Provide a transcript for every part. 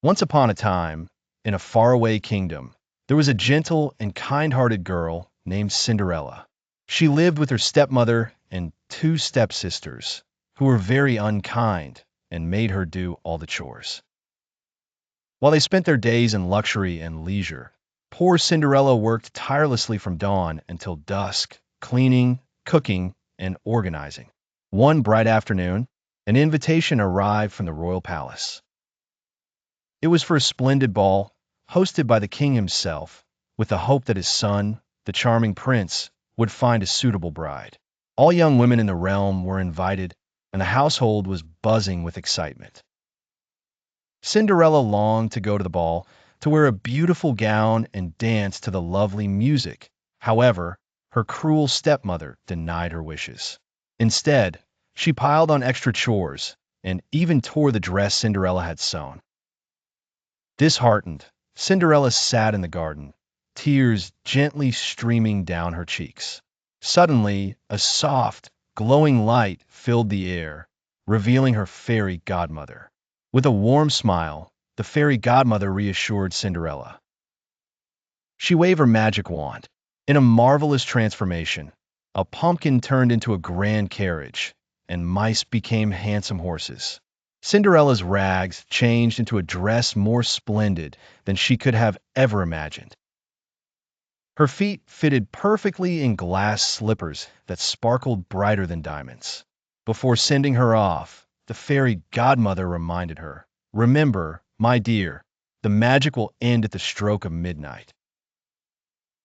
Once upon a time, in a faraway kingdom, there was a gentle and kind-hearted girl named Cinderella. She lived with her stepmother and two stepsisters, who were very unkind and made her do all the chores. While they spent their days in luxury and leisure, poor Cinderella worked tirelessly from dawn until dusk, cleaning, cooking, and organizing. One bright afternoon, an invitation arrived from the royal palace. It was for a splendid ball, hosted by the king himself, with the hope that his son, the charming prince, would find a suitable bride. All young women in the realm were invited, and the household was buzzing with excitement. Cinderella longed to go to the ball, to wear a beautiful gown and dance to the lovely music. However, her cruel stepmother denied her wishes. Instead, she piled on extra chores and even tore the dress Cinderella had sewn. Disheartened, Cinderella sat in the garden, tears gently streaming down her cheeks. Suddenly, a soft, glowing light filled the air, revealing her fairy godmother. With a warm smile, the fairy godmother reassured Cinderella. She waved her magic wand. In a marvelous transformation, a pumpkin turned into a grand carriage, and mice became handsome horses. Cinderella's rags changed into a dress more splendid than she could have ever imagined. Her feet fitted perfectly in glass slippers that sparkled brighter than diamonds. Before sending her off, the fairy godmother reminded her, "Remember, my dear, the magic will end at the stroke of midnight."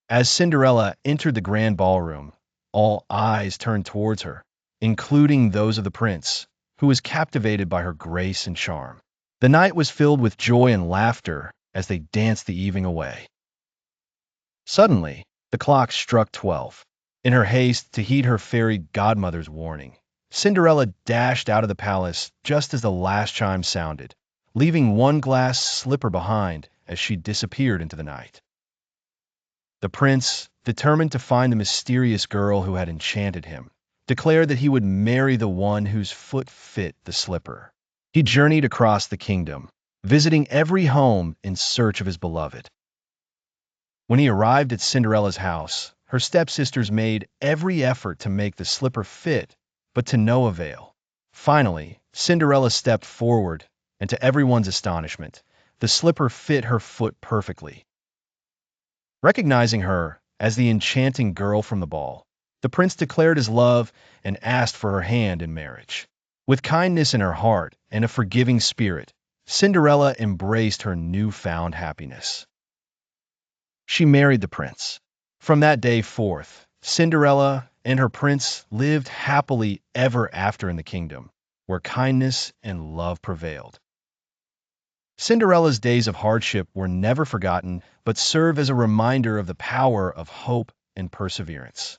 As Cinderella entered the grand ballroom, all eyes turned towards her, including those of the prince, who was captivated by her grace and charm. The night was filled with joy and laughter as they danced the evening away. Suddenly, the clock struck 12. In her haste to heed her fairy godmother's warning, Cinderella dashed out of the palace just as the last chime sounded, leaving one glass slipper behind as she disappeared into the night. The prince, determined to find the mysterious girl who had enchanted him, declared that he would marry the one whose foot fit the slipper. He journeyed across the kingdom, visiting every home in search of his beloved. When he arrived at Cinderella's house, her stepsisters made every effort to make the slipper fit, but to no avail. Finally, Cinderella stepped forward, and to everyone's astonishment, the slipper fit her foot perfectly. Recognizing her as the enchanting girl from the ball, the prince declared his love and asked for her hand in marriage. With kindness in her heart and a forgiving spirit, Cinderella embraced her newfound happiness. She married the prince. From that day forth, Cinderella and her prince lived happily ever after in the kingdom, where kindness and love prevailed. Cinderella's days of hardship were never forgotten, but serve as a reminder of the power of hope and perseverance.